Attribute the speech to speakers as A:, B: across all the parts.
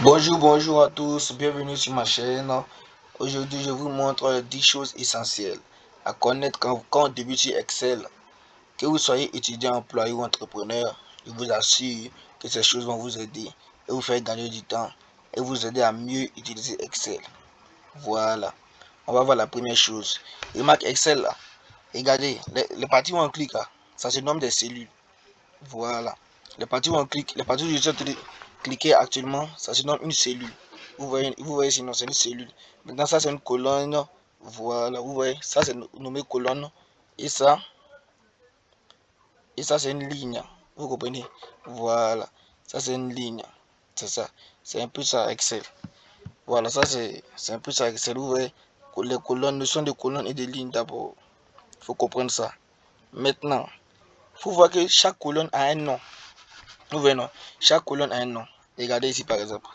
A: Bonjour à tous, bienvenue sur ma chaîne. Aujourd'hui, je vous montre 10 choses essentielles à connaître quand on débute sur Excel. Que vous soyez étudiant, employé ou entrepreneur, je vous assure que ces choses vont vous aider et vous faire gagner du temps et vous aider à mieux utiliser Excel. Voilà, on va voir la première chose. Remarque Excel là, regardez, les parties où on clique là, ça se nomme des cellules. Voilà. Les parties où on clique, les parties où je suis en train de cliquer actuellement, ça se nomme une cellule. Vous voyez sinon c'est une cellule. Maintenant ça c'est une colonne. Voilà, vous voyez, ça c'est nommé colonne. Et ça, c'est une ligne. Vous comprenez? Voilà. Ça c'est une ligne. C'est ça. C'est un peu ça Excel. Voilà, ça c'est un peu ça Excel. Vous voyez, les colonnes ne sont des colonnes et des lignes d'abord. Il faut comprendre ça. Maintenant, il faut voir que chaque colonne a un nom. Vous voyez, non? Chaque colonne a un nom. Regardez ici par exemple.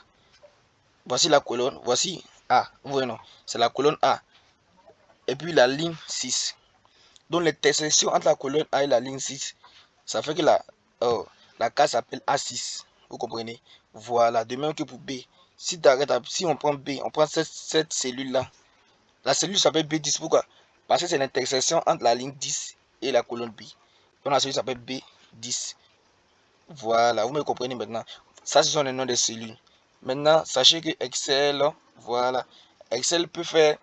A: Voici la colonne, voici A. Vous voyez, non? C'est la colonne A. Et puis la ligne 6. Donc l'intersection entre la colonne A et la ligne 6, ça fait que la case s'appelle A6. Vous comprenez? Voilà, de même que pour B. Si on prend B, on prend cette cellule-là. La cellule s'appelle B10. Pourquoi? Parce que c'est l'intersection entre la ligne 10 et la colonne B. Donc la cellule s'appelle B10. Voilà, vous me comprenez maintenant. Ça, ce sont les noms des cellules. Maintenant, sachez que Excel, voilà, Excel peut faire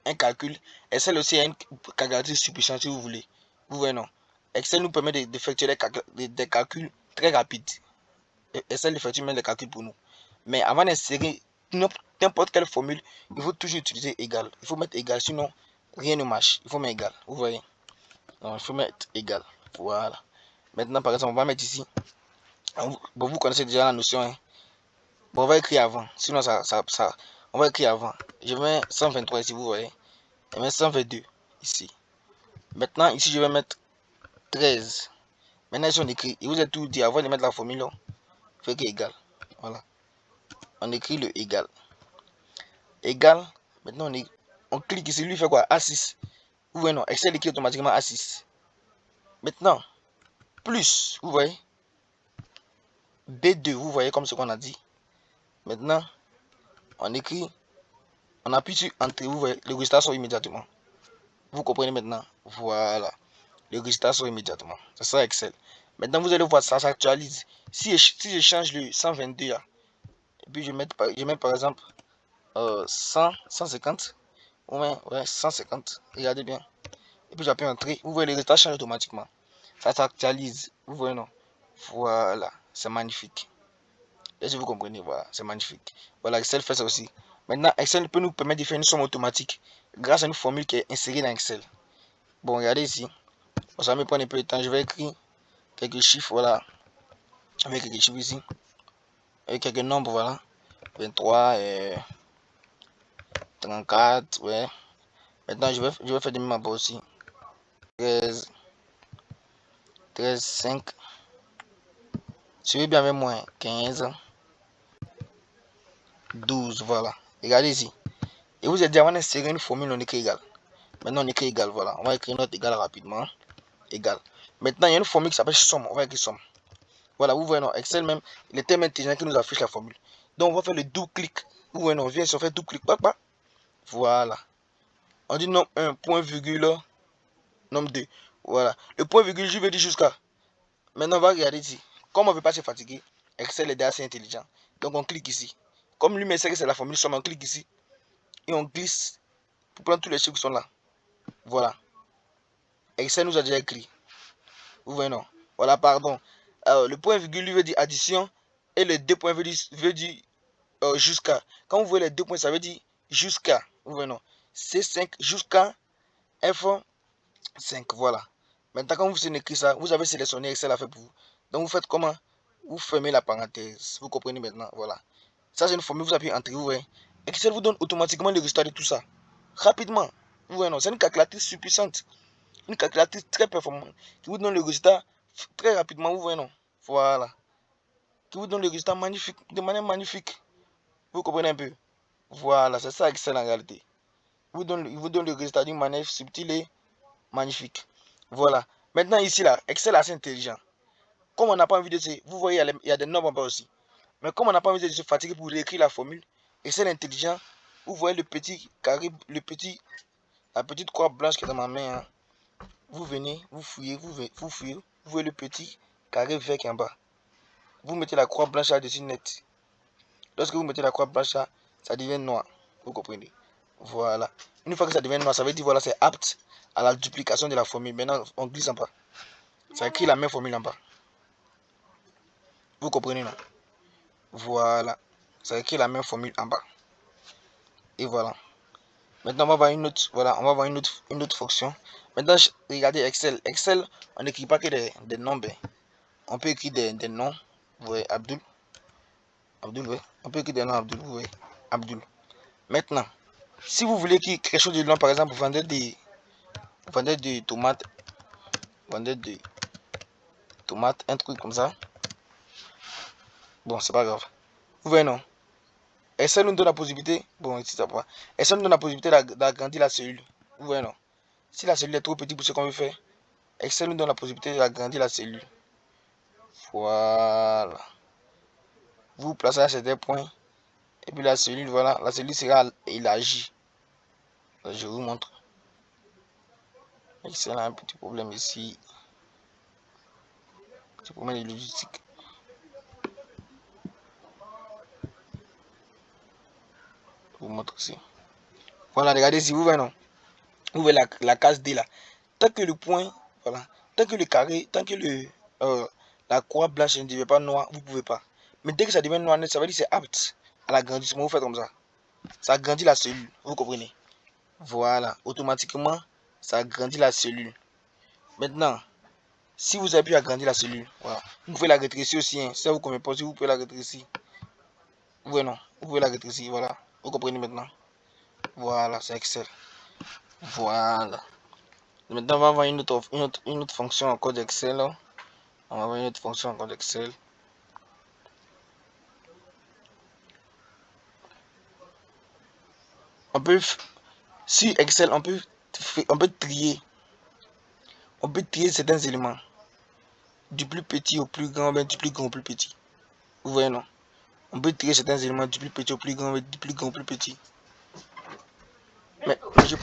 A: un calcul. Excel aussi a une calculatrice super puissante si vous voulez. Vous voyez, non? Excel nous permet d'effectuer des calculs très rapides. Excel effectue même les calculs pour nous. Mais avant d'insérer n'importe quelle formule, il faut toujours utiliser égal. Il faut mettre égal, sinon rien ne marche. Il faut mettre égal. Vous voyez? Donc, il faut mettre égal. Voilà. Maintenant, par exemple, on va mettre ici. Bon, vous connaissez déjà la notion, hein? Bon, on va écrire avant. Sinon, on va écrire avant. Je mets 123 ici, vous voyez. Je mets 122 ici. Maintenant, ici, je vais mettre 13. Maintenant, ici, on écrit. Il vous a tout dit avant de mettre la formule. On fait que égal. Voilà. On écrit le égal. Égal. Maintenant, on clique ici. Lui, fait quoi? A6. Vous voyez, non? Excel écrit automatiquement A6. Maintenant, plus. Vous voyez? B2. Vous voyez comme ce qu'on a dit. Maintenant, on écrit. On appuie sur Entrée. Vous voyez, le résultat sort immédiatement. Vous comprenez maintenant? Voilà. Les résultats sont immédiatement. C'est ça Excel. Maintenant, vous allez voir, ça s'actualise. Si je change le 122 là, et puis je mets par exemple 100, 150, ouais, 150, regardez bien. Et puis j'appuie Entrée, vous voyez, les résultats changent automatiquement. Ça s'actualise. Vous voyez, non? Voilà, c'est magnifique. Et si vous comprenez, voilà, c'est magnifique. Voilà, Excel fait ça aussi. Maintenant, Excel peut nous permettre de faire une somme automatique grâce à une formule qui est insérée dans Excel. Bon, regardez ici. Bon, ça va me prendre un peu de temps. Je vais écrire quelques chiffres, voilà. Avec quelques chiffres ici. Avec quelques nombres, voilà. 23 et 34, ouais. Maintenant, je vais faire des membres aussi. 13, 13, 5. Suivez bien avec moi. 15, 12, voilà. Regardez ici. Et vous êtes dit, avant d'insérer une formule, on écrit égal. Maintenant, on écrit égal, voilà. On va écrire notre égal rapidement. Égal. Maintenant, il y a une formule qui s'appelle somme. On va écrire somme. Voilà, vous voyez, non, Excel même, il est tellement intelligent qu'il nous affiche la formule. Donc, on va faire le double clic. Vous voyez, non, on vient sur faire double clic. Voilà. On dit nombre 1, point virgule, nombre 2. Voilà. Le point virgule, je vais dire jusqu'à. Maintenant, on va regarder ici. Comme on ne veut pas se fatiguer, Excel est assez intelligent. Donc, on clique ici. Comme lui-même sait que c'est la formule somme, on clique ici. Et on glisse pour prendre tous les chiffres qui sont là. Voilà. Excel nous a déjà écrit. Vous voyez, non? Voilà, pardon. Alors, le point virgule lui veut dire addition. Et le deux points veut dire jusqu'à. Quand vous voyez les deux points, ça veut dire jusqu'à. Vous voyez, non? C5 jusqu'à F5. Voilà. Maintenant, quand vous écrivez ça, vous avez sélectionné Excel à faire pour vous. Donc, vous faites comment? Vous fermez la parenthèse. Vous comprenez maintenant? Voilà. Ça, c'est une formule. Vous appuyez Entrée. Vous voyez. Excel vous donne automatiquement le résultat de tout ça. Rapidement. Vous voyez, non? C'est une calculatrice surpuissante. Une calculatrice très performante. Qui vous donne le résultat très rapidement. Vous voyez, non? Voilà. Qui vous donne le résultat magnifique. De manière magnifique. Vous comprenez un peu? Voilà. C'est ça Excel en réalité. Il vous donne le résultat d'une manière subtile et magnifique. Voilà. Maintenant ici là, Excel est assez intelligent. Comme on n'a pas envie de dire, vous voyez, il y a des nombres en bas aussi. Mais comme on n'a pas envie de se fatiguer pour réécrire la formule, Excel intelligent, vous voyez le petit carré, la petite croix blanche qui est dans ma main. Hein. Vous venez, vous fouillez, vous fouillez, vous voyez le petit carré vert qui est en bas. Vous mettez la croix blanche là-dessus net. Lorsque vous mettez la croix blanche là, ça devient noir. Vous comprenez? Voilà. Une fois que ça devient noir, ça veut dire voilà, c'est apte à la duplication de la formule. Maintenant, on glisse en bas. Ça écrit la même formule en bas. Vous comprenez non? Voilà. Ça écrit la même formule en bas. Et voilà. Maintenant, on va voir une autre, voilà, on va voir une autre fonction. Maintenant, regardez Excel. Excel, on n'écrit pas que des nombres. On peut écrire des noms. Vous voyez, Abdul. Abdul, oui. On peut écrire des noms Abdul, vous voyez. Abdul. Maintenant, si vous voulez écrire quelque chose de long, par exemple, vous vendez des tomates. Vous vendez des tomates, un truc comme ça. Bon, c'est pas grave. Vous voyez, non? Excel nous donne la possibilité. Bon, ici, ça va. Excel nous donne la possibilité d'agrandir la cellule. Vous voyez, non? Si la cellule est trop petite pour ce qu'on veut faire, Excel nous donne la possibilité d'agrandir la cellule. Voilà. Vous placez à certains points. Et puis la cellule, voilà, la cellule sera élargie. Je vous montre. Excel a un petit problème ici. Petit problème de logistique. Je vous montre ici. Voilà, regardez si vous voyez, non? Vous voyez la case D là. Tant que le point, voilà, tant que le carré, tant que la croix blanche ne devient pas noire, vous ne pouvez pas. Mais dès que ça devient noir, ça veut dire que c'est apte à l'agrandissement. Vous faites comme ça. Ça agrandit la cellule. Vous comprenez? Voilà. Automatiquement, ça agrandit la cellule. Maintenant, si vous avez pu agrandir la cellule, voilà. Vous pouvez la rétrécir aussi. Hein. Si ça vous convient pas, si vous pouvez la rétrécir. Oui, non. Vous pouvez la rétrécir. Voilà. Vous comprenez maintenant? Voilà, c'est Excel. Voilà. Maintenant, on va avoir une autre fonction encore d'Excel. On va avoir une autre fonction encore d'Excel. On peut, sur Excel, on peut trier. On peut trier certains éléments. Du plus petit au plus grand, mais du plus grand au plus petit. Vous voyez, non? On peut trier certains éléments du plus petit au plus grand, mais du plus grand au plus petit. Mais je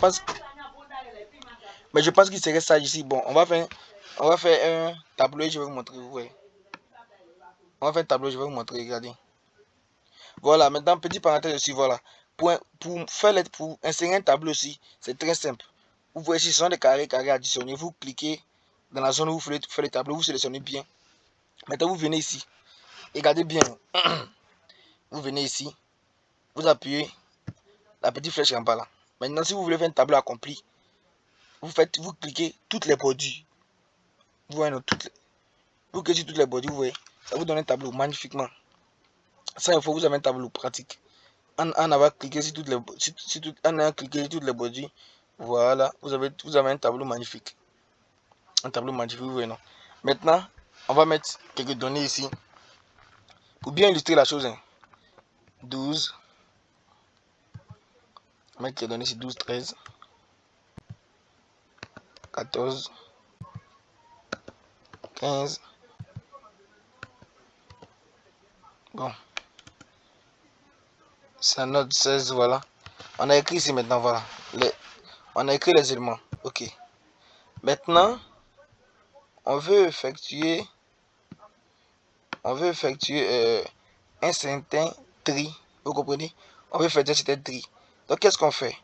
A: pense qu'il serait sage ici. Bon, on va faire un tableau et je vais vous montrer. Vous voyez. On va faire un tableau, je vais vous montrer. Regardez. Voilà, maintenant, petit parenthèse aussi, voilà. Pour insérer un tableau aussi, c'est très simple. Vous voyez ici, ce sont des carrés additionnés. Vous cliquez dans la zone où vous voulez faire le tableau, vous sélectionnez bien. Maintenant, vous venez ici. Regardez bien. Vous venez ici. Vous appuyez la petite flèche en bas là. Maintenant, si vous voulez faire un tableau accompli, vous cliquez toutes les bordures. Vous voyez, vous cliquez sur toutes les bordures, vous voyez. Ça vous donne un tableau magnifiquement. Ça, il faut que vous avez un tableau pratique. On a cliqué sur toutes les bordures. Voilà, vous avez un tableau magnifique. Un tableau magnifique, vous voyez, non? Maintenant, on va mettre quelques données ici. Pour bien illustrer la chose, hein. 12. On va mettre les données ici, 12, 13, 14, 15. Bon. C'est un note 16, voilà. On a écrit ici maintenant, voilà. On a écrit les éléments. Ok. Maintenant, on veut effectuer un certain tri. Vous comprenez? On veut effectuer un certain tri. Donc, qu'est-ce qu'on fait?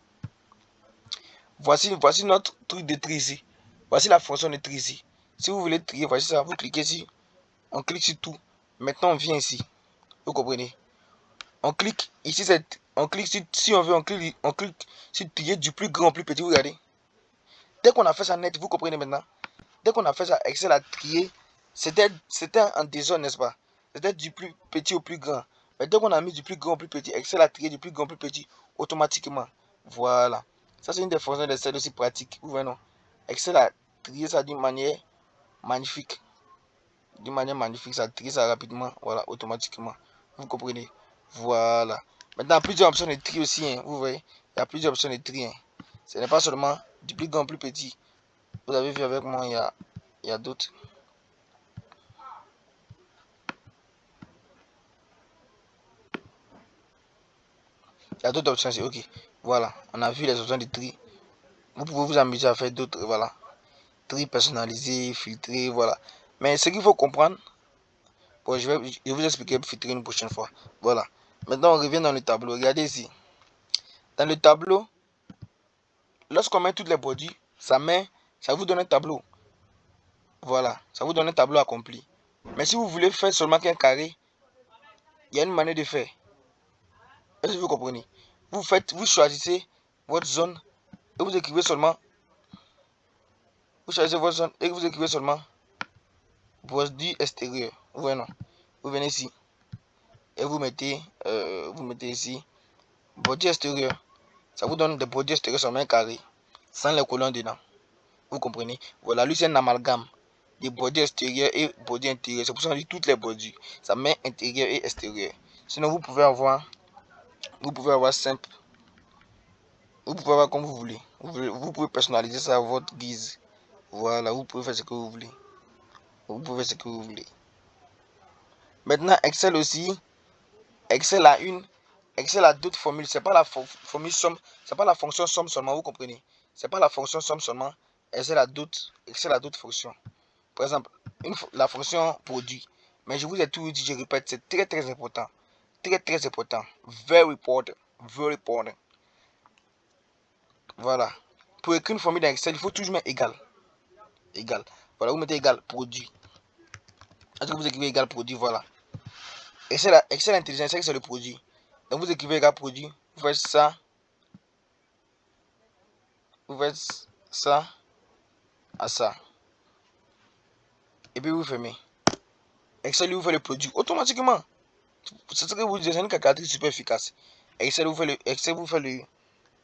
A: Voici notre truc de tri ici. Voici la fonction de tri ici. Si vous voulez trier, voici ça. Vous cliquez ici. On clique sur tout. Maintenant, on vient ici. Vous comprenez? On clique ici. On clique sur, si on veut, on clique sur trier du plus grand au plus petit. Vous regardez? Dès qu'on a fait ça net, vous comprenez maintenant? Dès qu'on a fait ça, Excel a trié. C'était en désordre, n'est-ce pas? C'était du plus petit au plus grand. Mais dès qu'on a mis du plus grand au plus petit, Excel a trié du plus grand au plus petit automatiquement. Voilà. Ça, c'est une des fonctions d'Excel aussi pratique. Vous voyez, non? Excel a trié ça d'une manière magnifique. D'une manière magnifique, ça a trié ça rapidement. Voilà, automatiquement. Vous comprenez? Voilà. Maintenant, il y a plusieurs options de tri aussi. Hein, vous voyez? Il y a plusieurs options de tri. Hein. Ce n'est pas seulement du plus grand au plus petit. Vous avez vu avec moi, il y a d'autres. Il y a d'autres options ici. Ok, voilà, on a vu les options de tri. Vous pouvez vous amuser à faire d'autres, voilà. Tri personnalisé, filtré, voilà. Mais ce qu'il faut comprendre, bon, je vais vous expliquer filtrer une prochaine fois. Voilà. Maintenant, on revient dans le tableau. Regardez ici. Dans le tableau, lorsqu'on met tous les produits, ça vous donne un tableau. Voilà, ça vous donne un tableau accompli. Mais si vous voulez faire seulement qu'un carré, il y a une manière de faire. Est-ce que vous comprenez? Vous choisissez votre zone et vous écrivez seulement. Vous choisissez votre zone et vous écrivez seulement produit extérieur. Vous voyez non? Vous venez ici et vous mettez ici produit extérieur. Ça vous donne des produits extérieurs sur un carré sans les colonnes dedans. Vous comprenez? Voilà, lui c'est un amalgame des produits extérieurs et produits intérieurs. C'est pour ça qu'on dit toutes les produits. Ça met intérieur et extérieur. Sinon vous pouvez avoir simple. Vous pouvez avoir comme vous voulez. Vous pouvez personnaliser ça à votre guise. Voilà, vous pouvez faire ce que vous voulez. Vous pouvez faire ce que vous voulez. Maintenant, Excel aussi. Excel a d'autres formules. C'est pas la formule somme. C'est pas la fonction somme seulement. Vous comprenez? C'est pas la fonction somme seulement. Excel a d'autres fonctions. Par exemple, la fonction produit. Mais je vous ai tout dit, je répète, c'est très très important. Très très important. Very important. Very important. Voilà. Pour écrire une formule dans Excel, il faut toujours mettre égal. Égal. Voilà, vous mettez égal produit. Est-ce que vous écrivez égal produit? Voilà. Excel intelligent, c'est le produit. Donc vous écrivez égal produit. Vous faites ça. Vous faites ça à ça. Et puis vous fermez. Excel vous fait le produit automatiquement. C'est ce que vous dites, c'est une calculatrice super efficace. Excel vous fait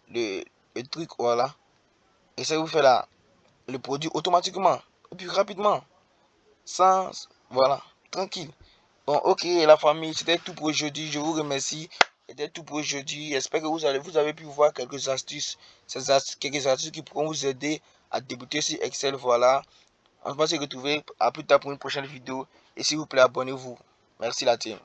A: le truc, voilà. Excel vous fait le produit automatiquement. Et puis rapidement. Sans, voilà, tranquille. Bon, ok, la famille, c'était tout pour aujourd'hui. Je vous remercie. C'était tout pour aujourd'hui. J'espère que vous avez pu voir quelques astuces. Quelques astuces qui pourront vous aider à débuter sur Excel. Voilà. On va se retrouver à plus tard pour une prochaine vidéo. Et s'il vous plaît, abonnez-vous. Merci la team.